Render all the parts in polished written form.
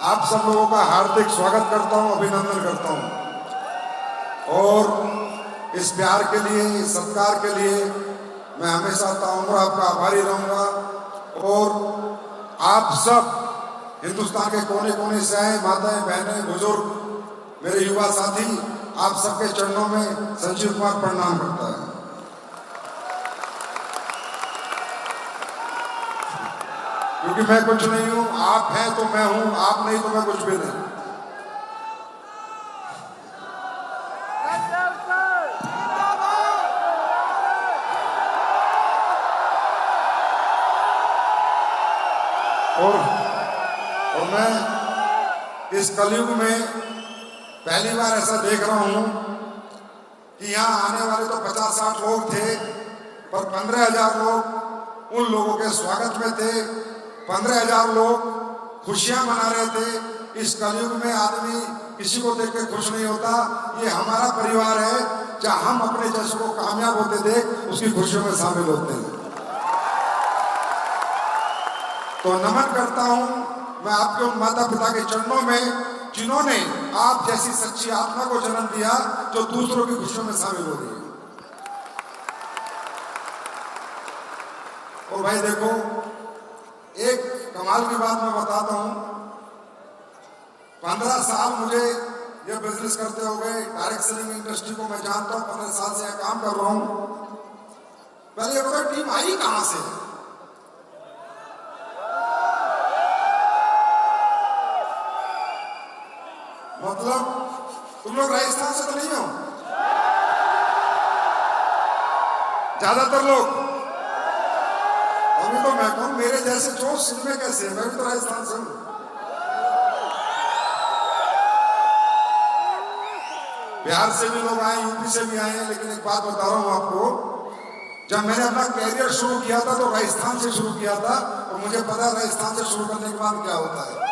आप सब लोगों का हार्दिक स्वागत करता हूं, अभिनंदन करता हूं और इस प्यार के लिए, इस सत्कार के लिए मैं हमेशा ताउम्र आपका आभारी रहूंगा। और आप सब हिंदुस्तान के कोने कोने से आए, माताएं, बहनें, बुजुर्ग, मेरे युवा साथी, आप सबके चरणों में संजीव कुमार प्रणाम करता है। क्योंकि मैं कुछ नहीं हूं, आप हैं तो मैं हूं, आप नहीं तो मैं कुछ भी नहीं। और मैं इस कलयुग में पहली बार ऐसा देख रहा हूं कि यहाँ आने वाले तो 50-60 लोग थे, पर 15,000 लोग उन लोगों के स्वागत में थे। 15,000 लोग खुशियां मना रहे थे। इस कलयुग में आदमी किसी को देख के खुश नहीं होता। ये हमारा परिवार है, जहां हम अपने जैसे को कामयाब होते देख उसकी खुशियों में शामिल होते हैं। तो नमन करता हूं मैं आपके उन माता पिता के चरणों में जिन्होंने आप जैसी सच्ची आत्मा को जन्म दिया जो दूसरों की खुशियों में शामिल हो रही है। और भाई देखो, एक कमाल की बात मैं बताता हूं। 15 साल मुझे ये बिजनेस करते हो गए, डायरेक्ट सेलिंग इंडस्ट्री को मैं जानता हूं, 15 साल से यहां काम कर रहा हूं। पहले ये टीम आई कहां से? मतलब तुम लोग राजस्थान से तो नहीं हो? ज्यादातर लोग। अभी तो मैं कहूं मेरे जैसे जोश इनमें कैसे? मैं भी तो राजस्थान से हूं। बिहार से भी लोग आए, यूपी से भी आए हैं। लेकिन एक बात बता रहा हूं आपको, जब मैंने अपना कैरियर शुरू किया था तो राजस्थान से शुरू किया था, और मुझे पता है राजस्थान से शुरू करने के बाद क्या होता है।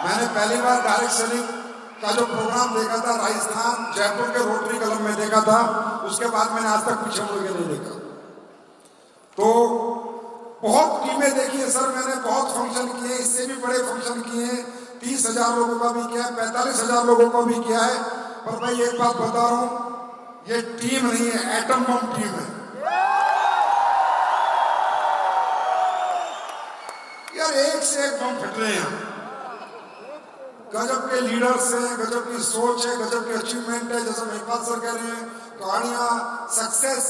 मैंने पहली बार डायरेक्ट सेलिंग का जो प्रोग्राम देखा था राजस्थान जयपुर के रोटरी क्लब में देखा था। उसके बाद मैंने आज तक पीछे मुड़ के नहीं देखा। तो बहुत टीमें देखी है सर मैंने, बहुत फंक्शन किए, इससे भी बड़े फंक्शन किए, 30,000 लोगों का भी किया है, 45,000 लोगों का भी किया है। पर भाई एक बात बता रहा हूं, ये टीम नहीं है, एटम बम टीम है यार। एक से एक बम फट रहे हैं। गजब के लीडर्स हैं, गजब की सोच है, गजब की अचीवमेंट है। जैसे महिपाल सर कह रहे हैं, कहानियां, सक्सेस।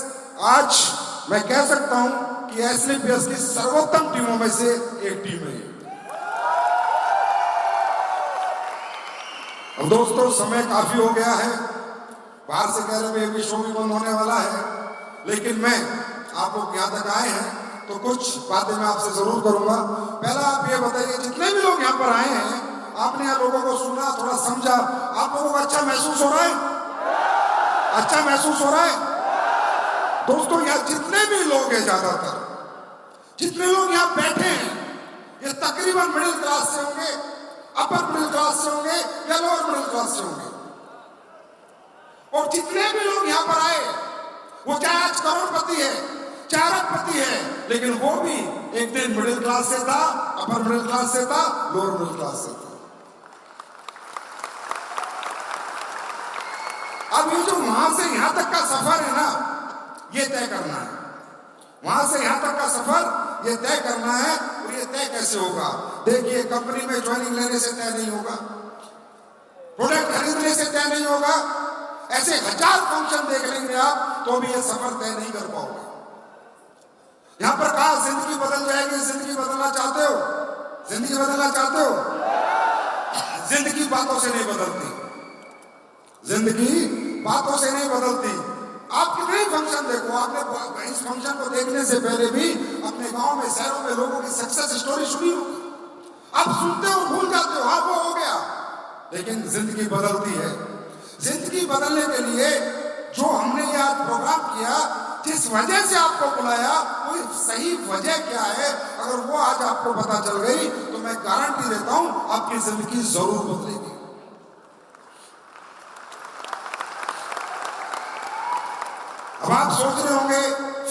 आज मैं कह सकता हूं कि एसलीपीएस की सर्वोत्तम टीमों में से एक टीम है। अब दोस्तों समय काफी हो गया है, बाहर से कह रहे हैं ये शो भी बंद होने वाला है, लेकिन मैं आप लोग यहाँ तक आए हैं तो कुछ बातें मैं आपसे जरूर करूंगा। पहला आप ये बताइए, जितने भी लोग यहाँ पर आए हैं, आपने यहाँ लोगों को सुना, थोड़ा समझा, आप लोगों को अच्छा महसूस हो रहा है? अच्छा महसूस हो रहा है? दोस्तों यहाँ जितने भी लोग हैं, ज्यादातर जितने लोग यहाँ बैठे हैं, ये तकरीबन मिडिल क्लास से होंगे, अपर मिडिल क्लास से होंगे या लोअर मिडिल क्लास से होंगे। और जितने भी लोग यहाँ पर आए, वो चाहे आज करोड़पति है, चाहे अरबपति है, लेकिन वो भी एक दिन मिडिल क्लास से था, अपर मिडिल क्लास से था, लोअर मिडिल क्लास से था। अब ये जो वहां से यहां तक का सफर है ना, ये तय करना है। वहां से यहां तक का सफर ये तय करना है। और ये तय कैसे होगा? देखिए, कंपनी में ज्वाइनिंग लेने से तय नहीं होगा, प्रोडक्ट खरीदने से तय नहीं होगा, ऐसे 1000 फंक्शन देख लेंगे आप तो भी ये सफर तय नहीं कर पाओगे। यहां पर कहा जिंदगी बदल जाएगी, जिंदगी बदलना चाहते हो? जिंदगी बदलना चाहते हो? जिंदगी बातों से नहीं बदलती, जिंदगी बातों से नहीं बदलती। आप कितने फंक्शन देखो, आपने इस फंक्शन को देखने से पहले भी अपने गांव में, शहरों में लोगों की सक्सेस स्टोरी सुनी होगी। आप सुनते हो, भूल जाते हो, हाँ वो हो गया, लेकिन जिंदगी बदलती है। जिंदगी बदलने के लिए जो हमने ये आज प्रोग्राम किया, जिस वजह से आपको बुलाया, वो सही वजह क्या है, अगर वो आज आपको पता चल गई तो मैं गारंटी देता हूं आपकी जिंदगी जरूर बदलेगी। अब आप सोच रहे होंगे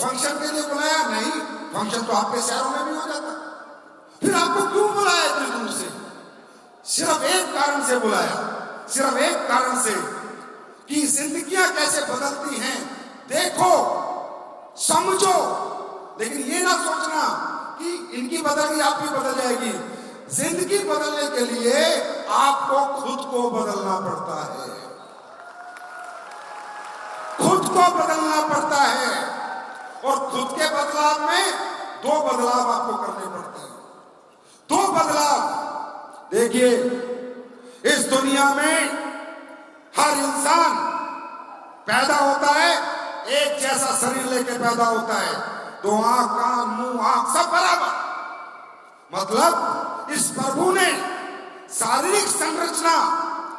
फंक्शन के लिए बुलाया? नहीं, फंक्शन तो आपके शहरों में भी हो जाता, फिर आपको क्यों बुलाया इतनी दूर से? सिर्फ एक कारण से बुलाया, सिर्फ एक कारण से कि जिंदगियां कैसे बदलती हैं देखो, समझो। लेकिन ये ना सोचना कि इनकी बदल गई आपकी बदल जाएगी। जिंदगी बदलने के लिए आपको खुद को बदलना पड़ता है, खुद को बदलना पड़ता है। और खुद के बदलाव में दो बदलाव आपको करने पड़ते हैं, दो बदलाव। देखिए, इस दुनिया में हर इंसान पैदा होता है, एक जैसा शरीर लेके पैदा होता है, दो आंख, कान, मुंह, आंख सब बराबर। मतलब इस प्रभु ने शारीरिक संरचना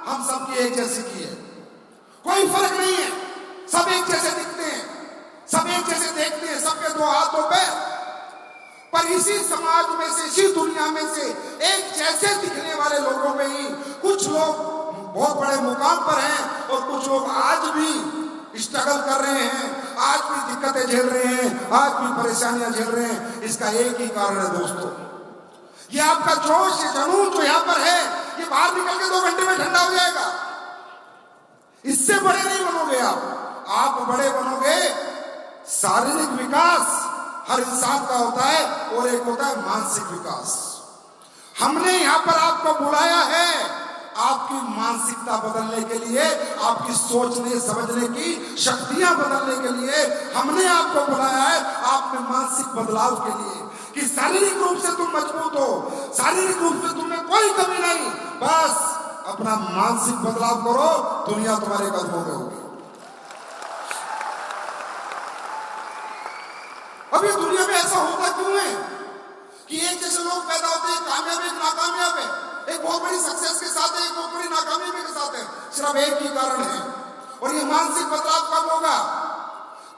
हम सबकी एक जैसी की है, कोई फर्क नहीं है, सब एक जैसे दिखते हैं, सब एक जैसे देखते हैं, सबके दो हाथ दो पैर। पर इसी समाज में से, इसी दुनिया में से एक जैसे दिखने वाले लोगों में ही कुछ लोग बहुत बड़े मुकाम पर हैं और कुछ लोग आज भी स्ट्रगल कर रहे हैं, आज भी दिक्कतें झेल रहे हैं, आज भी परेशानियां झेल रहे हैं। इसका एक ही कारण है दोस्तों, ये आपका जोश, ये जुनून जो यहां पर है, ये बाहर निकल के 2 घंटे में ठंडा हो जाएगा। इससे बड़े नहीं बनोगे आप बड़े बनोगे। शारीरिक विकास हर इंसान का होता है और एक होता है मानसिक विकास। हमने यहां पर आपको बुलाया है आपकी मानसिकता बदलने के लिए, आपकी सोचने समझने की शक्तियां बदलने के लिए हमने आपको बुलाया है, आपके मानसिक बदलाव के लिए, कि शारीरिक रूप से तुम मजबूत हो, शारीरिक रूप से तुम्हें कोई कमी नहीं, बस अपना मानसिक बदलाव करो, दुनिया तुम्हारे कदमों में होगी। अभी दुनिया में ऐसा होता क्यों है कि एक जैसे लोग पैदा होते हैं, कामयाब है, नाकामयाब है, एक बहुत बड़ी सक्सेस के साथ है, एक बहुत बड़ी नाकामयाबी के साथ है। सिर्फ एक ही कारण है, और ये मानसिक बदलाव कब होगा?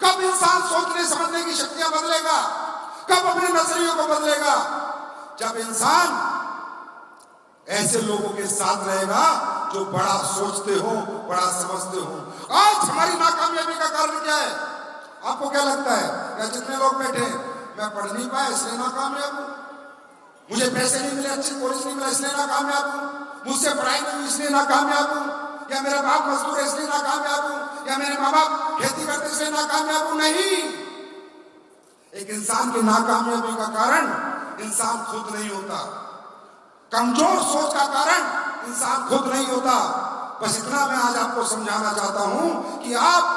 कब इंसान सोचने समझने की शक्तियां बदलेगा, कब अपने नजरियों को बदलेगा? जब इंसान ऐसे लोगों के साथ रहेगा जो बड़ा सोचते हो, बड़ा समझते हो। आज हमारी नाकामयाबी का कारण क्या है? आपको क्या लगता है? या जितने लोग बैठे, मैं पढ़ नहीं पाया इसलिए नाकामयाब हूं, मुझे पैसे नहीं मिले, अच्छे कॉलेज नहीं मिला इसलिए नाकामयाब हूं, मुझसे पढ़ाई नहीं हुई इसलिए नाकामयाब हूं, या मेरा बाप मजदूर है इसलिए नाकामयाब हूं, या मेरे माँ बाप खेती करते इसलिए नाकामयाब हूं। नहीं, एक इंसान की नाकामयाबी का कारण इंसान खुद नहीं होता, कमजोर सोच का कारण इंसान खुद नहीं होता। बस इतना मैं आज आपको समझाना चाहता हूं कि आप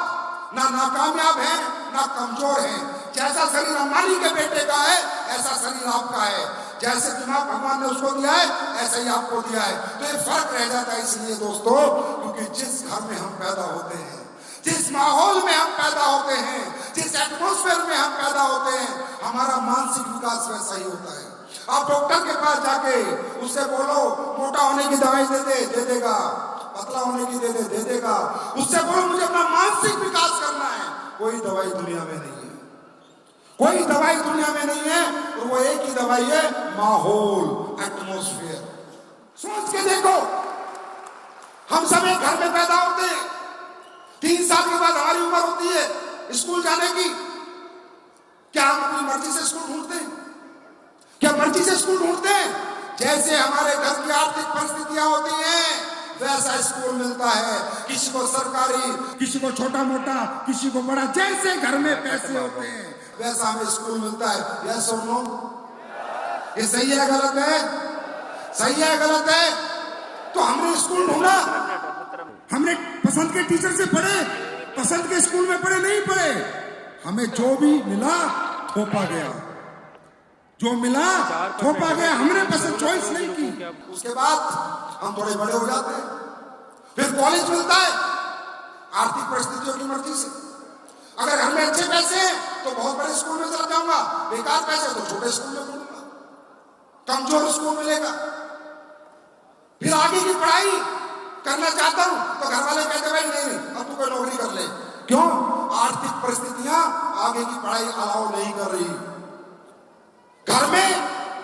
ना नाकामयाब हैं ना कमजोर हैं। जैसा शरीर अंबानी के बेटे का है ऐसा शरीर आपका है, जैसे दिमाग भगवान ने उसको दिया है ऐसा ही आपको दिया है। तो ये फर्क रह जाता है इसलिए दोस्तों, क्योंकि जिस घर में हम पैदा होते हैं, जिस माहौल में हम पैदा होते हैं, जिस एटमॉस्फेयर में हम पैदा होते हैं, हमारा मानसिक विकास वैसा ही होता है। आप डॉक्टर के पास जाके उससे बोलो मोटा होने की दवाई दे देगा, पतला होने की दे देगा। उससे बोलो मुझे अपना मानसिक विकास करना है, कोई दवाई दुनिया में नहीं है, कोई दवाई दुनिया में नहीं है। और वो एक ही दवाई है, माहौल, एटमॉस्फेयर। सोच के देखो, हम सब एक घर में पैदा होते हैं, 3 साल के बाद हमारी उम्र होती है स्कूल जाने की। क्या हम अपनी मर्जी से स्कूल ढूंढते हैं? क्या मर्जी से स्कूल ढूंढते हैं? जैसे हमारे घर की आर्थिक परिस्थितियां होती हैं वैसा स्कूल मिलता है, किसी को सरकारी, किसी को छोटा मोटा, किसी को बड़ा, जैसे घर में पैसे होते हैं वैसा हमें स्कूल मिलता है। यस और नो? ये सही है गलत है? सही है गलत है? तो हमने स्कूल ढूंढा, हमने पसंद के टीचर से पढ़े, पसंद के स्कूल में पढ़े नहीं पढ़े, हमें जो भी मिला थोपा गया, जो मिला थोपा गया, हमने पसंद चॉइस नहीं की। उसके बाद हम थोड़े बड़े हो जाते हैं, फिर कॉलेज मिलता है आर्थिक परिस्थितियों की मर्जी से। अगर घर में अच्छे पैसे हैं तो बहुत बड़े स्कूल में चला जाऊंगा, बेकार पैसे तो छोटे स्कूल में पढ़ूंगा, कमजोर स्कूल मिलेगा। फिर आगे की पढ़ाई करना चाहता हूं तो घर वाले कहते भाई नहीं अब तू कोई नौकरी कर ले। क्यों? आर्थिक परिस्थितियां आगे की पढ़ाई अलाउ नहीं कर रही। घर में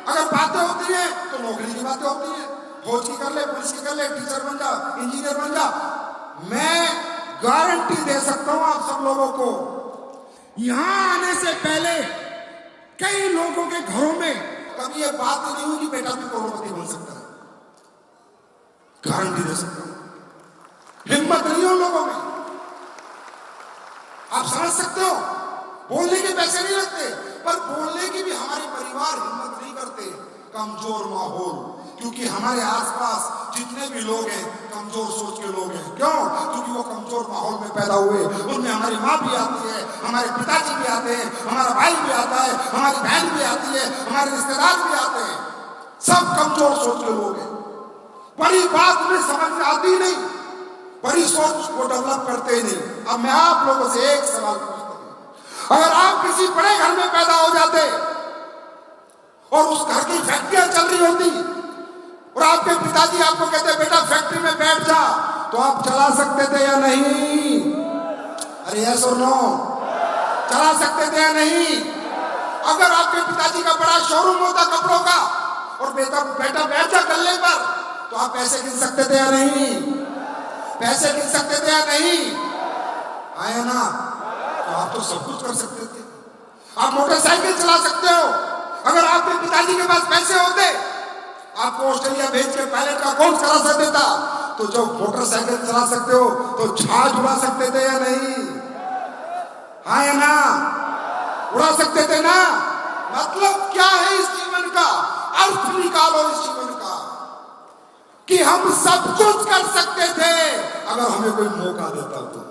अगर बातें होती हैं तो नौकरी की बातें होती हैं, फौज की कर ले, पुलिस की कर ले, टीचर बन जा, इंजीनियर बन जा। मैं गारंटी दे सकता हूं आप सब लोगों को, यहां आने से पहले कई लोगों के घरों में कभी ये बात नहीं हुई कि बेटा भी करोड़पति बन सकता है, गारंटी दे सकता हूं। हिम्मत नहीं हो लोगों में, आप समझ सकते हो। बोलने के पैसे नहीं लगते, पर बोलने की भी हमारे परिवार हिम्मत नहीं करते। कमजोर माहौल, क्योंकि हमारे आसपास जितने भी लोग हैं कमजोर सोच के लोग हैं। क्यों? क्योंकि वो कमजोर माहौल में पैदा हुए। उनमें हमारी माँ भी आती है, हमारे पिताजी भी आते हैं, हमारा भाई भी आता है, हमारी बहन भी आती है, हमारे रिश्तेदार भी आते हैं। सब कमजोर सोच के लोग हैं। बड़ी बात में समझ में आती नहीं, बड़ी सोच को डेवलप करते ही नहीं। अब मैं आप लोगों से एक सवाल पूछता हूं, अगर आप किसी बड़े घर में पैदा हो जाते और उस घर की फैक्ट्रियां चल रही होती और आपके पिताजी आपको कहते बेटा फैक्ट्री में बैठ जा, तो आप चला सकते थे या नहीं? अरे यस और नो, चला सकते थे या नहीं? अगर आपके पिताजी का बड़ा शोरूम होता कपड़ों का और बेटा बैठ जा गल्ले पर, तो आप पैसे गिन सकते थे या नहीं? पैसे गिन सकते थे या नहीं? आया ना? तो आप तो सब कुछ कर सकते थे। आप मोटरसाइकिल चला सकते हो। अगर आपके पिताजी के पास पैसे होते, आपको ऑस्ट्रेलिया भेज के पायलट का कोर्स करा सकते था। तो जो मोटरसाइकिल चला सकते हो तो जहाज उड़ा सकते थे या नहीं? हाँ या ना? उड़ा सकते थे ना? मतलब क्या है इस जीवन का? अर्थ निकालो इस जीवन का कि हम सब कुछ कर सकते थे अगर हमें कोई मौका देता तो।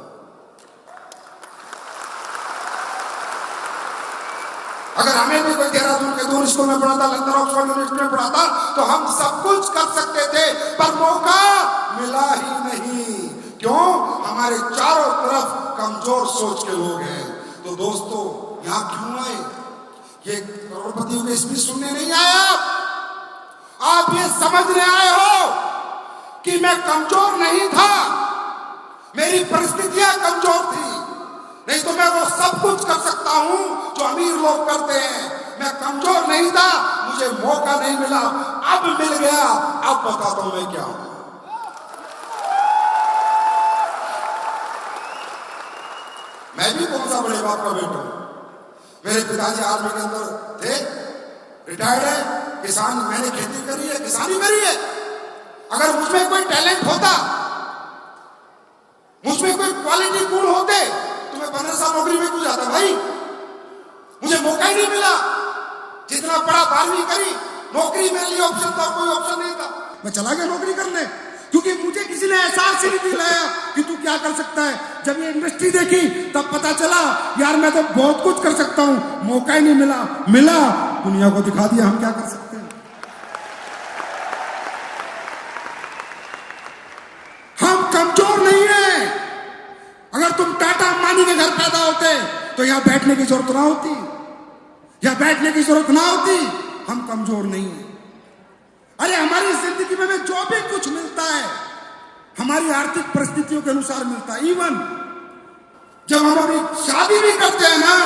अगर हमें भी कोई देहरादून के दूर स्कूल में पढ़ा था, लंदन ऑक्सफोर्ड यूनिवर्सिटी में पढ़ा था, तो हम सब कुछ कर सकते थे, पर मौका मिला ही नहीं। क्यों? हमारे चारों तरफ कमजोर सोच के लोग हैं। तो दोस्तों, यहां क्यों आए? ये करोड़पतियों के स्पीच सुनने नहीं आए। आप ये समझने आए हो कि मैं कमजोर नहीं था, मेरी परिस्थितियां कमजोर थी, नहीं तो मैं वो सब कुछ कर सकता हूं जो अमीर लोग करते हैं। मैं कमजोर नहीं था, मुझे मौका नहीं मिला, अब मिल गया। अब बताता हूं मैं क्या हूं। मैं भी कौन सा बड़े बाप का बेटा हूं। मेरे पिताजी आर्मी के अंदर थे, रिटायर्ड है, किसान, मैंने खेती करी है, किसानी करी है। अगर मुझमें कोई टैलेंट होता, मुझमें कोई क्वालिटी गुण होते, तो मैं 15 साल नौकरी में क्यों जाता भाई? मुझे मौका ही नहीं मिला। जितना बड़ा 12वीं करी, नौकरी मेरे लिए ऑप्शन था, कोई ऑप्शन नहीं था। मैं चला गया नौकरी करने, क्योंकि मुझे किसी ने एहसास ही नहीं दिलाया कि तू क्या कर सकता है। जब ये इंडस्ट्री देखी तब पता चला यार मैं तो बहुत कुछ कर सकता हूं। मौका ही नहीं मिला दुनिया को दिखा दिया हम क्या कर सकते हैं। हम कमजोर नहीं है। अगर तुम टाटा अंबानी के घर पैदा होते तो यहां बैठने की जरूरत ना होती, यहां बैठने की जरूरत ना होती। हम कमजोर नहीं है। अरे हमारी जिंदगी में जो भी कुछ मिलता है हमारी आर्थिक परिस्थितियों के अनुसार मिलता है। इवन जब हम अपनी शादी भी करते हैं ना,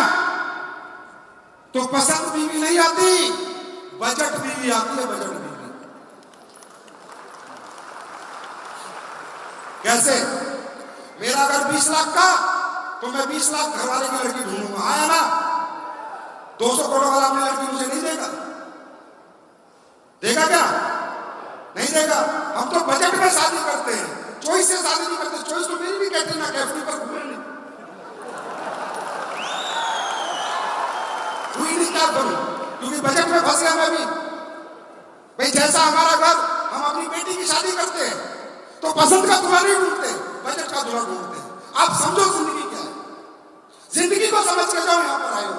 तो पसंद बीवी नहीं आती, बजट बीवी आती है। बजट बीवी कैसे? मेरा अगर 20 लाख का, तो मैं 20 लाख घर वाले की लड़की ढूंढूंगा। आया ना? 200 करोड़ वाला अपनी लड़की मुझे नहीं देगा। देगा क्या? नहीं देगा। हम तो बजट में शादी करते हैं, चॉइस से शादी नहीं करते। चॉइस तो मेरी भी कैटरीना कैफ पर हुई नहीं, क्या करूं? क्योंकि बजट में फंस गया मैं भी। भाई जैसा हमारा घर, हम अपनी बेटी की शादी करते हैं तो पसंद का दूल्हा नहीं ढूंढते, बजट का दूल्हा ढूंढते हैं। आप समझो जिंदगी क्या है। जिंदगी को समझ के जाओ। यहाँ पर आए हो,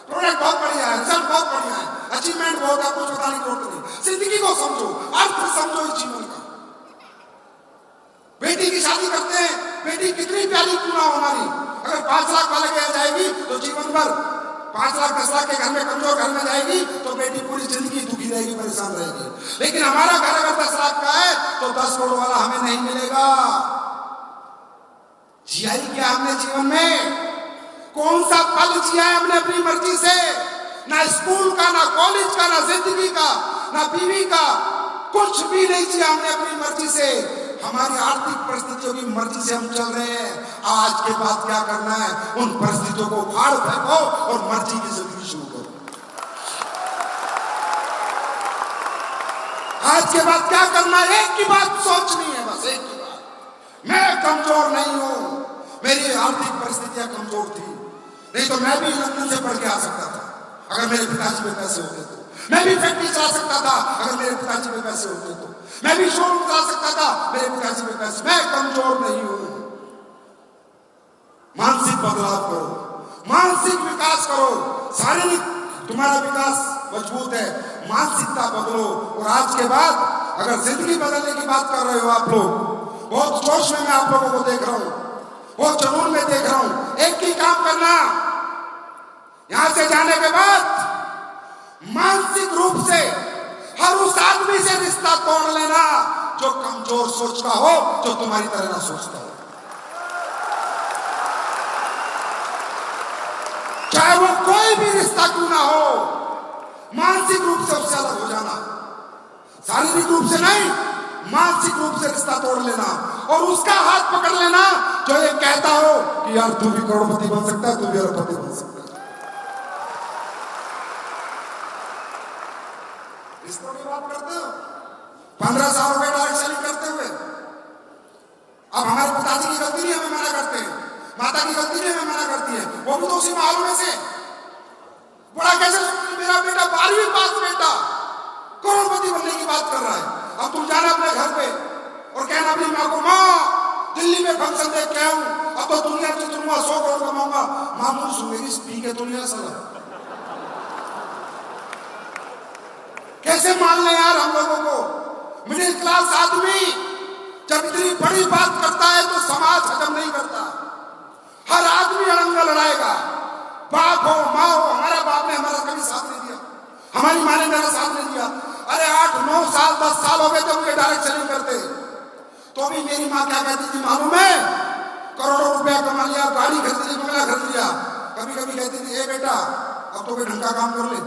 प्रोडक्ट बहुत बढ़िया है, रिजल्ट बहुत बढ़िया है, अचीवमेंट बहुत है, कुछ बताने की जरूरत नहीं। जिंदगी को समझो, अर्थ समझो इस जीवन का। बेटी की शादी करते हैं, बेटी कितनी प्यारी क्यों ना हो हमारी, अगर 5 लाख वाले के जाएगी तो जीवन भर 5 लाख 10 लाख के घर में, कमजोर घर में जाएगी तो बेटी पूरी जिंदगी दुखी रहेगी, परेशान रहेगी। लेकिन हमारा घर अगर 10 लाख का है तो 10 करोड़ वाला हमें नहीं मिलेगा। जिया ही क्या हमने जीवन में? कौन सा पल जिया है हमने अपनी मर्जी से? ना स्कूल का, ना कॉलेज का, ना जिंदगी का, ना बीवी का, कुछ भी नहीं जिया हमने अपनी मर्जी से। हमारी आर्थिक परिस्थितियों की मर्जी से हम चल रहे हैं। आज के बाद क्या करना है? उन परिस्थितियों को फाड़ फेंको और मर्जी की जिंदगी शुरू करो। आज के बाद क्या करना है, एक ही बात सोचनी है, बस एक ही बात। मैं कमजोर नहीं हूं, मेरी आर्थिक परिस्थितियां कमजोर थी, नहीं तो मैं भी लंदन से पढ़ के आ सकता था अगर मेरे पिताजी में पैसे होते तो। मैं भी फैक्ट्री चला सकता था अगर मेरे पिताजी में पैसे होते तो। मैं भी शोरूम चला सकता था मेरे पिताजी में पैसे। मैं कमजोर नहीं हूं। मानसिक बदलाव करो, मानसिक विकास करो। शारीरिक तुम्हारा विकास मजबूत है, मानसिकता बदलो। और आज के बाद अगर जिंदगी बदलने की बात कर रहे हो आप लोग, बहुत जोश में मैं आप लोगों को देख रहा हूं, बहुत जुनून में देख रहा हूं। एक ही काम करना, यहां से जाने के बाद मानसिक रूप से हर उस आदमी से रिश्ता तोड़ लेना जो कमजोर सोच का हो, जो तुम्हारी तरह ना सोचता हो। चाहे वो कोई भी रिश्ता क्यों ना हो, मानसिक रूप से उससे अलग हो जाना। शारीरिक रूप से नहीं, मानसिक रूप से रिश्ता तोड़ लेना और उसका हाथ पकड़ लेना जो ये कहता हो कि यार तू भी करोड़पति बन सकता है, तू भी अरबपति बन सकता है। रिश्तों की बात करते हो, 15 साल हो गए डायरेक्ट सेलिंग करते हुए। अब हमारे पिताजी की गलती नहीं हमें मना करते हैं, माता की गलती नहीं हमें मना करती है, वो भी तो उसी माहौल में से। बड़ा कैसे मेरा बेटा 12वीं पास बेटा करोड़पति बनने की बात कर रहा है। अब तुम जाना अपने घर पे और कहना अपनी माँ को, माँ दिल्ली में फंक्शन देख के आऊं, अब तो दुनिया से तुमको 100 करोड़ कमाऊंगा। मामू मेरी स्पीक है तो नहीं सला। कैसे मान ले यार हम लोगों को। मिडिल क्लास आदमी जब इतनी बड़ी बात करता है तो समाज हजम नहीं करता। हर आदमी अड़ंगा लड़ाएगा, बाप हो माँ हो। हमारा बाप ने हमारा कभी साथ नहीं दिया, हमारी माँ ने मेरा साथ नहीं दिया। अरे 8-9 साल 10 साल हो गए थे मुझे डायरेक्ट सेलिंग करते, तो भी मेरी माँ क्या कहती थी मालूम है? करोड़ों रुपया कमा लिया, गाड़ी खरीद ली, बंगला खरीद लिया। कभी कभी कहती थी, ए बेटा अब तो कोई ढंग का काम कर ले।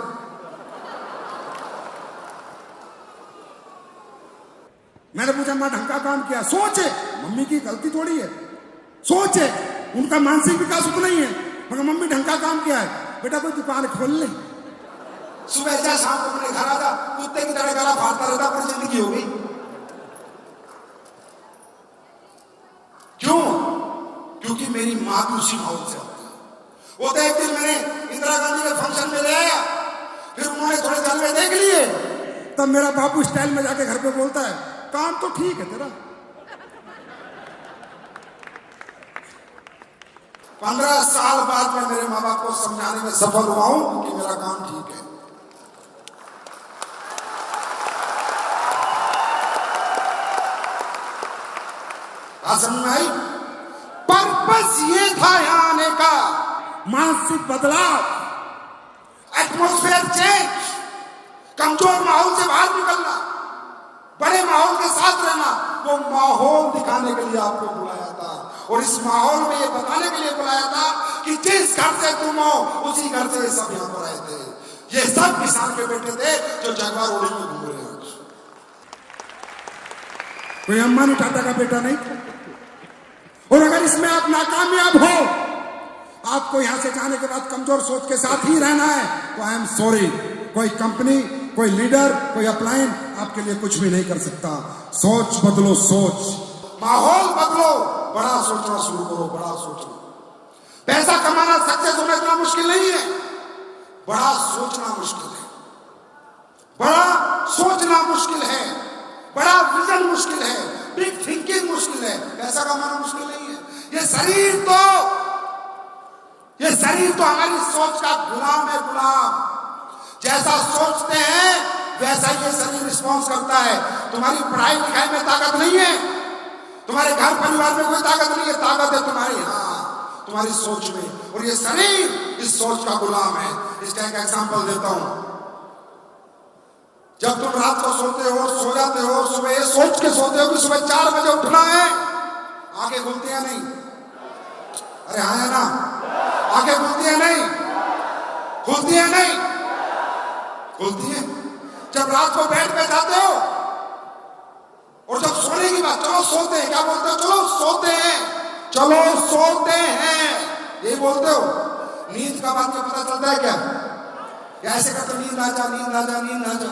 मैंने पूछा माँ ढंग का काम किया? सोच है, मम्मी की गलती थोड़ी है, सोच है, उनका मानसिक विकास उतना ही है। मगर मम्मी ढंग का काम किया है, बेटा कोई दुकान खोल ले, सुबह जा शाम को अपने घर आ जा, कुत्ते की तरह गला फाड़ता रहता, पूरी जिंदगी होगी। क्यों? क्योंकि मेरी माँ भी उसी माहौल से होती है। वो तो एक दिन मैंने इंदिरा गांधी के फंक्शन में ले आया, फिर उन्होंने थोड़े जलवे देख लिए, तब मेरा बापू स्टाइल में जाके घर पे बोलता है, काम तो ठीक है तेरा। 15 साल बाद मैं मेरे माँ बाप को समझाने में सफल हुआ हूं कि मेरा काम ठीक है। बात समझ में आई? पर्पस ये था यहां आने का, मानसिक बदलाव, एटमॉस्फेयर चेंज, कमजोर माहौल से बाहर निकलना, बड़े माहौल के साथ रहना। वो माहौल दिखाने के लिए आपको बुलाया था और इस माहौल में ये बताने के लिए बुलाया था कि जिस घर से तुम हो उसी घर से ये सब यहाँ पर आए थे। ये सब किसान के बेटे थे जो जगवार ओढ़ी में घूम रहे हैं। कोई अंबानी टाटा का बेटा नहीं। और अगर इसमें आप नाकामयाब हो, आपको यहां से जाने के बाद कमजोर सोच के साथ ही रहना है, तो आई एम सॉरी, कोई कंपनी, कोई लीडर, कोई अपलाइन आपके लिए कुछ भी नहीं कर सकता। सोच बदलो, सोच, माहौल बदलो, बड़ा सोचना शुरू करो, बड़ा सोचो। पैसा कमाना, सक्सेस होना इतना मुश्किल नहीं है, बड़ा सोचना मुश्किल है, बड़ा सोचना मुश्किल है, बड़ा विजन मुश्किल है, बिग थिंकिंग मुश्किल है, पैसा कमाना मुश्किल नहीं है। ये शरीर तो हमारी सोच का गुलाम है, गुलाम। जैसा सोचते हैं वैसा ये शरीर रिस्पॉन्स करता है। तुम्हारी पढ़ाई लिखाई में ताकत नहीं है, तुम्हारे घर परिवार में कोई ताकत नहीं है, ताकत है तुम्हारी, हाँ, तुम्हारी सोच में। और ये शरीर इस सोच का गुलाम है। इसका एक एग्जांपल देता हूं। जब तुम रात को सोते हो, सो जाते हो, सुबह ये सोच के सोते हो कि सुबह 4 बजे उठना है, आंखें खुलती है नहीं? अरे हाँ है ना? आंखें खुलती है नहीं? खुलती है नहीं? खुलती है। जब रात को बेड पे जाते हो और जब सोने की बात, चलो सोते हैं, क्या बोलते हो? चलो सोते हैं, चलो सोते हैं, यही बोलते हो। नींद का बात क्या पता चलता है क्या? ऐसे करते नींद आ जा, नींद आ जा, नींद आ जा,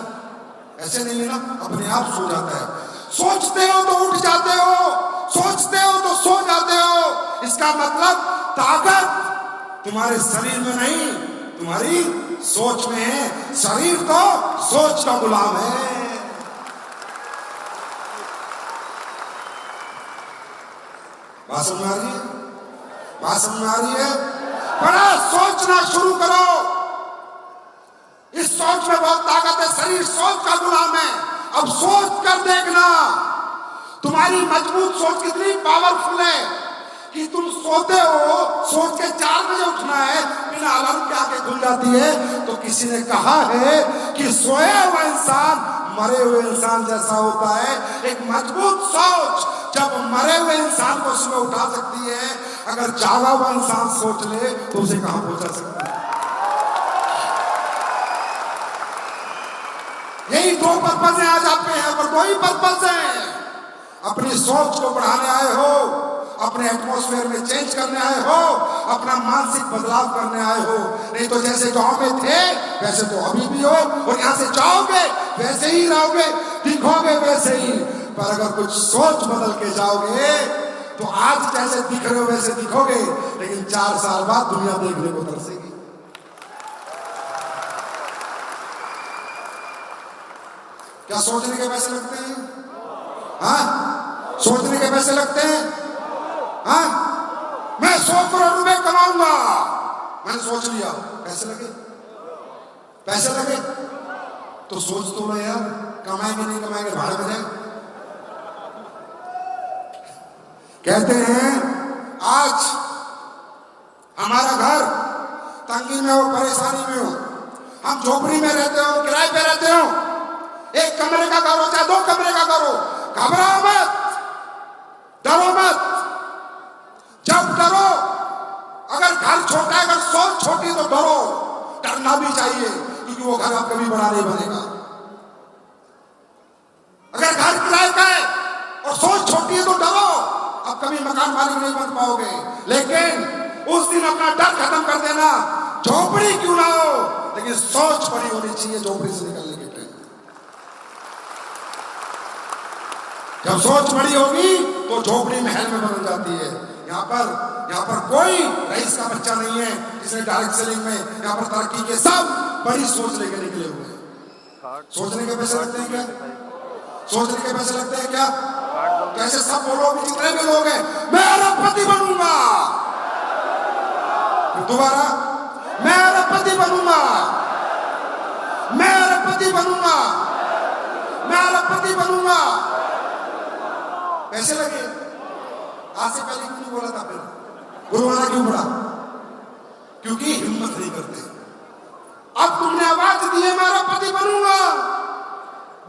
ऐसे नहीं लेना, अपने आप सो जाता है। सोचते हो तो उठ जाते हो, सोचते हो तो सो जाते हो। इसका मतलब ताकत तुम्हारे शरीर में नहीं, तुम्हारी सोच में है। शरीर तो सोच का गुलाम है। बात समझ में आ रही है? बात समझ में आ रही है? बड़ा सोचना शुरू करो। इस सोच में बहुत ताकत है। शरीर सोच का गुलाम है। अब सोच कर देखना, तुम्हारी मजबूत सोच कितनी पावरफुल है कि तुम सोते हो, सोच के 4 बजे उठना है, बिना अलार्म के आंखें खुल जाती है। तो किसी ने कहा है कि सोया हुआ इंसान मरे हुए इंसान जैसा होता है। एक मजबूत सोच जब मरे हुए इंसान को सुबह उठा सकती है, अगर जागा हुआ इंसान सोच ले तो उसे कहां पहुंचा सकता है? यही 2 पर्पज है आज आपके यहाँ पर, 2 ही पर्पज है। अपनी सोच को बढ़ाने आए हो, अपने एटमॉस्फेयर में चेंज करने आए हो, अपना मानसिक बदलाव करने आए हो। नहीं तो जैसे गांव में थे वैसे तो अभी भी हो, और यहां से जाओगे वैसे ही रहोगे, दिखोगे वैसे ही। पर अगर कुछ सोच बदल के जाओगे तो आज जैसे दिख रहे हो वैसे दिखोगे, लेकिन 4 साल बाद दुनिया देखने को तरसेगी। क्या सोचने के पैसे लगते हैं? हाँ, सोचने के पैसे लगते हैं। हाँ, मैं 100 करोड़ रुपए कमाऊंगा, मैंने सोच लिया, पैसे लगे, पैसे लगे तो सोच तो लो यार, कमाएंगे नहीं कमाएंगे, भाड़े में जाए। कहते हैं आज हमारा घर तंगी में हो, परेशानी में हो, हम झोपड़ी में रहते हो, किराए पे रहते हो, 1 कमरे का घर हो चाहे 2 कमरे का घर हो, घबराओ मत, डरो मत। जब डरो, अगर घर छोटा है, अगर सोच छोटी तो डरो, डरना भी चाहिए, क्योंकि वो घर आप कभी बड़ा नहीं बनेगा। अगर घर किराए का है और सोच छोटी है तो डरो, आप कभी मकान मालिक नहीं बन पाओगे। लेकिन उस दिन अपना डर खत्म कर देना, झोपड़ी क्यों ना हो लेकिन सोच बड़ी होनी चाहिए झोपड़ी से निकलने के टाइम। जब सोच बड़ी होगी तो झोपड़ी महल में बदल जाती है। यहाँ पर कोई रईस का बच्चा नहीं है जिसने डायरेक्ट सेलिंग में यहाँ पर तरक्की के, सब बड़ी सोच लेकर निकले हुए हैं। सोचने के पैसे लगते हैं क्या? सोचने के पैसे लगते हैं क्या? कैसे सब बोलो, जितने भी लोग हैं, मैं अरबपति बनूंगा, दोबारा मैं अरबपति बनूंगा, मैं अरबपति बनूंगा, मैं अरबपति बनूंगा। पैसे लगे। आज से पहले क्यों नहीं बोला था? फिर गुरुवारा क्यों पड़ा? क्योंकि हिम्मत नहीं करते। अब तुमने आवाज दी है मैं अरबपति बनूंगा,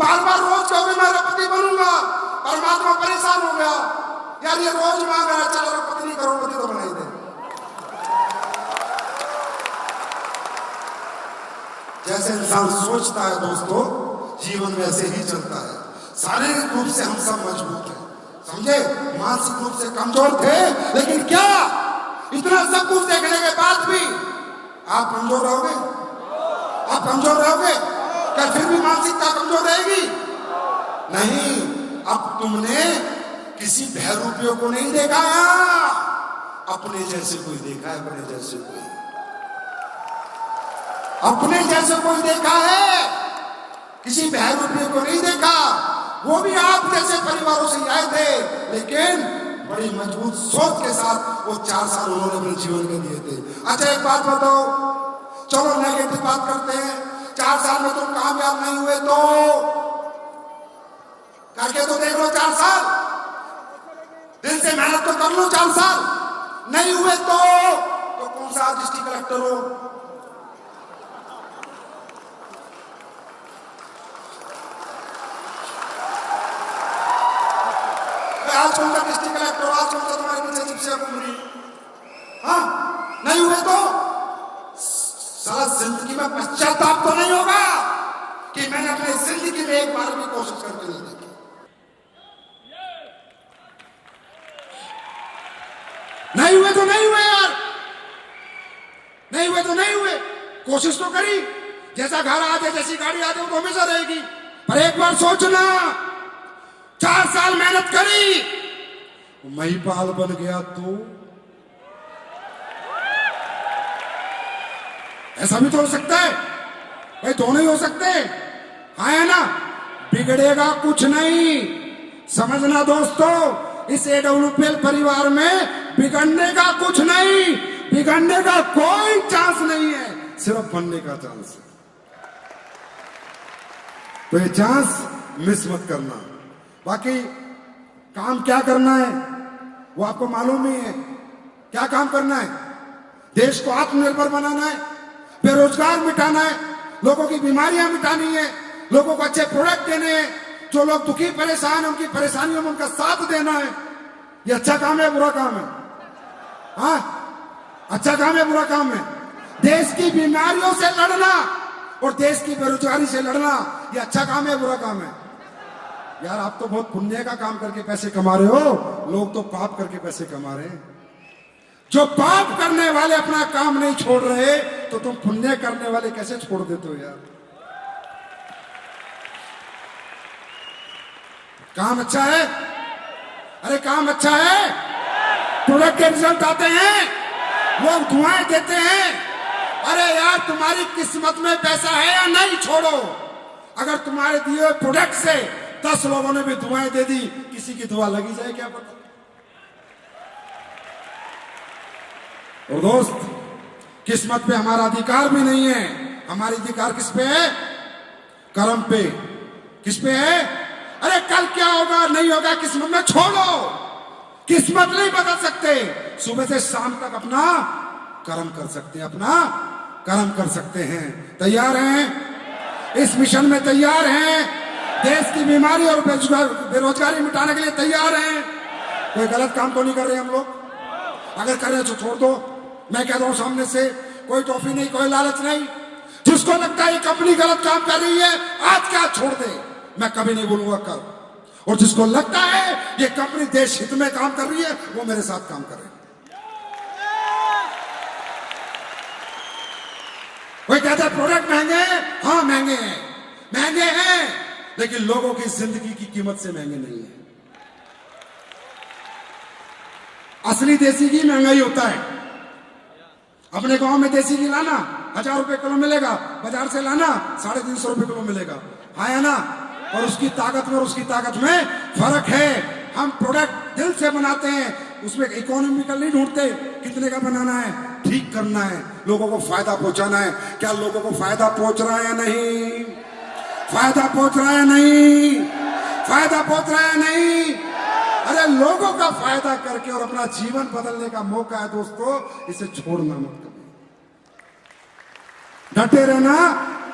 बार बार रोज कहोगे मैं अरबपति बनूंगा, परमात्मा परेशान हो गया, यार ये रोज मांग रहा है, चल अरबपति नहीं करोड़पति तो बनाई दे। जैसे इंसान सोचता है दोस्तों, जीवन वैसे ही चलता है। शारीरिक रूप से हम सब मजबूत हैं, समझे, मानसिक रूप से कमजोर थे, लेकिन क्या इतना सब कुछ देखने के बाद भी आप कमजोर रहोगे? आप कमजोर रहोगे क्या? फिर भी मानसिकता कमजोर रहेगी? नहीं। अब तुमने किसी बहरूपियों को नहीं देखा, अपने जैसे कोई देखा है, अपने जैसे कोई, अपने जैसे कोई देखा है, किसी बहरूपियों को नहीं देखा। वो भी आप जैसे परिवारों से आए थे, लेकिन बड़ी मजबूत सोच के साथ वो 4 साल उन्होंने अपने जीवन में दिए थे। अच्छा एक बात बताओ, चलो नेगेटिव बात करते हैं, 4 साल में तुम कामयाब नहीं हुए तो करके तो देख लो, 4 साल दिल से मेहनत तो कर लो, 4 साल नहीं हुए तो कौन सा डिस्ट्रिक्ट कलेक्टर हो? आज कौन सा डिस्ट्रिक्ट कलेक्टर हो? आज कौन सा तुम्हारे पीछे जिप्सिया घूम रही? हाँ, नहीं हुए तो सारा जिंदगी में पश्चाताप तो नहीं होगा कि मैंने अपनी जिंदगी में एक बार भी कोशिश करके नहीं देखी। नहीं हुए तो नहीं हुए यार, नहीं हुए तो नहीं हुए, कोशिश तो करी। जैसा घर आ जाए, जैसी गाड़ी आ जाए वो तो हमेशा रहेगी, पर एक एक बार सोचना, 4 साल मेहनत करी, महिपाल बन गया तो ऐसा भी तो हो सकता है भाई, दोनों ही हो सकते हाँ, है ना। बिगड़ेगा कुछ नहीं, समझना दोस्तों, इस एडब्ल्यूपीएल परिवार में बिगड़ने का कुछ नहीं, बिगड़ने का कोई चांस नहीं है, सिर्फ बनने का चांस है। तो ये चांस मिस मत करना। बाकी काम क्या करना है वो आपको मालूम ही है। क्या काम करना है? देश को आत्मनिर्भर बनाना है, बेरोजगार मिटाना है, लोगों की बीमारियां मिटानी है, लोगों को अच्छे प्रोडक्ट देने हैं, जो लोग दुखी परेशान हैं उनकी परेशानियों में उनका साथ देना है। ये अच्छा काम है, बुरा काम है? हाँ, अच्छा काम है, बुरा काम है? देश की बीमारियों से लड़ना और देश की बेरोजगारी से लड़ना, ये अच्छा काम है, बुरा काम है? यार आप तो बहुत पुण्य का काम करके पैसे कमा रहे हो, लोग तो पाप करके पैसे कमा रहे हैं। जो पाप करने वाले अपना काम नहीं छोड़ रहे, तो तुम पुण्य करने वाले कैसे छोड़ देते हो यार? काम अच्छा है? अरे काम अच्छा है, प्रोडक्ट के रिजल्ट आते हैं, लोग दुआएं देते हैं। अरे यार तुम्हारी किस्मत में पैसा है या नहीं छोड़ो, अगर तुम्हारे दिए हुए प्रोडक्ट से 10 लोगों ने भी दुआएं दे दी, किसी की दुआ लगी जाए क्या पता। और दोस्त, किस्मत पे हमारा अधिकार भी नहीं है। हमारी अधिकार किस पे है? कर्म पे। किस पे है? अरे कल क्या होगा नहीं होगा किस्मत में छोड़ो, किस्मत नहीं बदल सकते। सुबह से शाम तक अपना कर्म कर सकते हैं, अपना कर्म कर सकते हैं। तैयार हैं? इस मिशन में तैयार हैं? देश की बीमारी और बेरोजगारी मिटाने के लिए तैयार हैं? कोई गलत काम तो नहीं कर रहे हम लोग? अगर कर रहे तो छोड़ दो। मैं कह रहा हूं सामने से, कोई टॉफी नहीं, कोई लालच नहीं। जिसको लगता है ये कंपनी गलत काम कर रही है, आज क्या छोड़ दे, मैं कभी नहीं बोलूंगा कल। और जिसको लगता है ये कंपनी देश हित में काम कर रही है, वो मेरे साथ काम करे। कोई कहता है प्रोडक्ट महंगे हैं, हाँ महंगे हैं, महंगे हैं, लेकिन लोगों की जिंदगी की कीमत से महंगे नहीं है। असली देसी घी महंगाई होता है। अपने गांव में देसी घी लाना 1000 रुपए किलो मिलेगा, बाजार से लाना 350 रुपए किलो मिलेगा, है ना। और उसकी ताकत में और उसकी ताकत में फर्क है। हम प्रोडक्ट दिल से बनाते हैं, उसमें इकोनॉमिकल नहीं ढूंढते कितने का बनाना है, ठीक करना है, लोगों को फायदा पहुंचाना है। क्या लोगों को फायदा पहुंच रहा है या नहीं? फायदा पहुंच रहा है नहीं? फायदा पहुंच रहा है नहीं? अरे लोगों का फायदा करके और अपना जीवन बदलने का मौका है दोस्तों, इसे छोड़ना मत कभी। डटे रहना,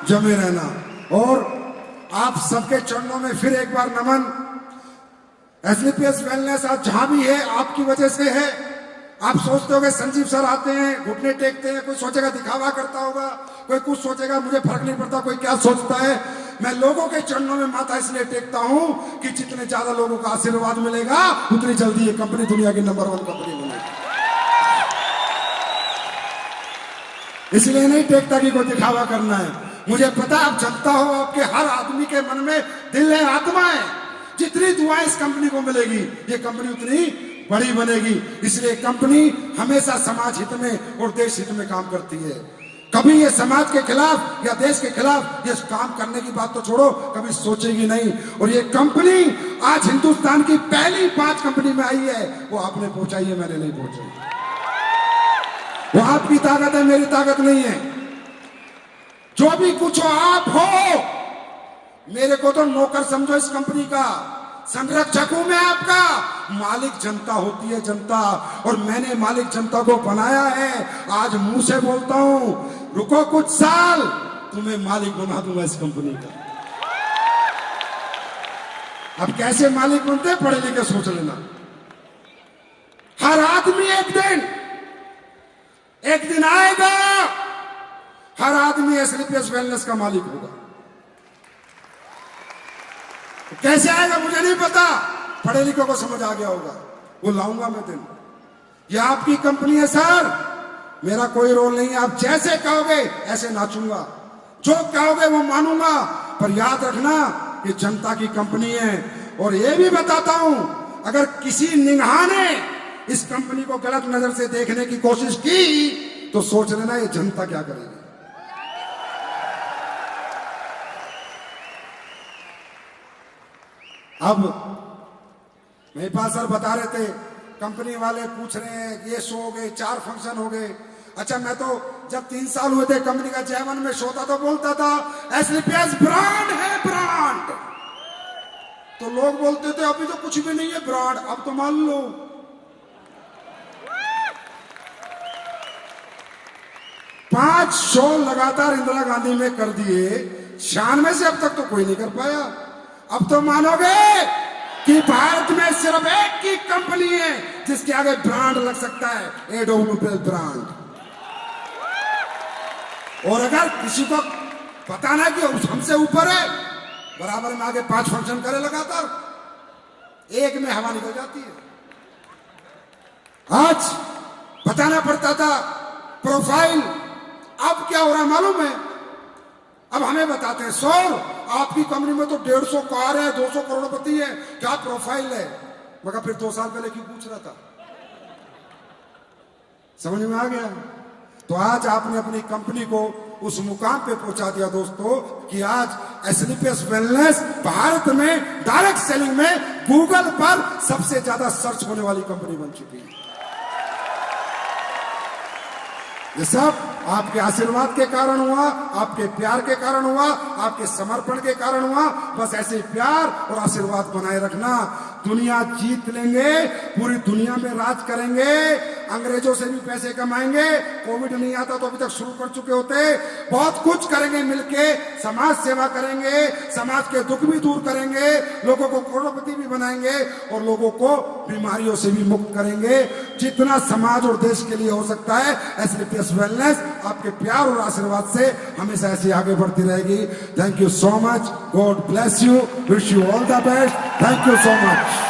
जमे रहना। और आप सबके चरणों में फिर एक बार नमन। एसलीपीएस वेलनेस आज जहां भी है आपकी वजह से है। आप सोचते होंगे संजीव सर आते हैं, घुटने टेकते हैं, कोई सोचेगा दिखावा करता होगा, कोई कुछ सोचेगा, मुझे फर्क नहीं पड़ता कोई क्या सोचता है। मैं लोगों के चरणों में माथा इसलिए टेकता हूं कि जितने ज्यादा लोगों का आशीर्वाद मिलेगा उतनी जल्दी ये कंपनी दुनिया की नंबर 1 कंपनी बनेगी। इसलिए नहीं टेकता कि कोई दिखावा करना है। मुझे पता आप जनता हो, आपके हर आदमी के मन में दिल है, आत्मा है। जितनी दुआएं इस कंपनी को मिलेगी, ये कंपनी उतनी बड़ी बनेगी। इसलिए कंपनी हमेशा समाज हित में और देश हित में काम करती है। कभी ये समाज के खिलाफ या देश के खिलाफ ये काम करने की बात तो छोड़ो, कभी सोचेगी नहीं। और ये कंपनी आज हिंदुस्तान की पहली 5 कंपनी में आई है, वो आपने पहुंचाई है, मैंने नहीं पहुंचाई। वो आपकी ताकत है, मेरी ताकत नहीं है। जो भी कुछ हो आप हो, मेरे को तो नौकर समझो इस कंपनी का, संरक्षक हूं मैं आपका। मालिक जनता होती है, जनता। और मैंने मालिक जनता को बनाया है। आज मुंह से बोलता हूं, रुको कुछ साल, तुम्हें मालिक बना दूंगा इस कंपनी का। अब कैसे मालिक बनते, पढ़े लिखे सोच लेना। हर आदमी एक दिन आएगा, हर आदमी एसलीपीएस वेलनेस का मालिक होगा। कैसे आएगा मुझे नहीं पता, पढ़े लिखे को समझ आ गया होगा, वो लाऊंगा मैं दिन। ये आपकी कंपनी है सर, मेरा कोई रोल नहीं है। आप जैसे कहोगे ऐसे नाचूंगा, जो कहोगे वो मानूंगा। पर याद रखना, कि जनता की कंपनी है। और ये भी बताता हूं, अगर किसी निगाह ने इस कंपनी को गलत नजर से देखने की कोशिश की तो सोच लेना ये जनता क्या करेगी। अब महिपाल सर बता रहे थे, कंपनी वाले पूछ रहे हैं ये शो हो गए, 4 फंक्शन हो गए। अच्छा, मैं तो जब 3 साल हुए थे कंपनी का चेयरमैन में शो था तो बोलता था एसलीपीएस ब्रांड है, ब्रांड। तो लोग बोलते थे अभी तो कुछ भी नहीं है ब्रांड, अब तो मान लो। पांच शो लगातार इंदिरा गांधी में कर दिए, 96 से अब तक तो कोई नहीं कर पाया। अब तो मानोगे कि भारत में सिर्फ एक ही कंपनी है जिसके आगे ब्रांड लग सकता है, एडोमोबाइल ब्रांड। और अगर किसी को पता ना कि हमसे ऊपर है, बराबर में आगे 5 फंक्शन करे लगातार, एक में हवा निकल जाती है। आज बताना पड़ता था प्रोफाइल, अब क्या हो रहा है मालूम है? अब हमें बताते हैं सर आपकी कंपनी में तो 150 कार है, 200 करोड़पति है, क्या प्रोफाइल है? मगर फिर 2 साल पहले क्यों पूछ रहा था? समझ में आ गया? तो आज आपने अपनी कंपनी को उस मुकाम पे पहुंचा दिया दोस्तों कि आज एसलीपीएस वेलनेस भारत में डायरेक्ट सेलिंग में गूगल पर सबसे ज्यादा सर्च होने वाली कंपनी बन चुकी है। ये सब आपके आशीर्वाद के कारण हुआ, आपके प्यार के कारण हुआ, आपके समर्पण के कारण हुआ। बस ऐसे प्यार और आशीर्वाद बनाए रखना। दुनिया जीत लेंगे, पूरी दुनिया में राज करेंगे, अंग्रेजों से भी पैसे कमाएंगे। कोविड नहीं आता तो अभी तक शुरू कर चुके होते। बहुत कुछ करेंगे मिलके, समाज सेवा करेंगे, समाज के दुख भी दूर करेंगे, लोगों को करोड़पति भी बनाएंगे और लोगों को बीमारियों से भी मुक्त करेंगे। जितना समाज और देश के लिए हो सकता है, एसलीपीएस वेलनेस आपके प्यार और आशीर्वाद से हमेशा ऐसी आगे बढ़ती रहेगी। Thank you so much, God bless you, wish you all the best, thank you so much.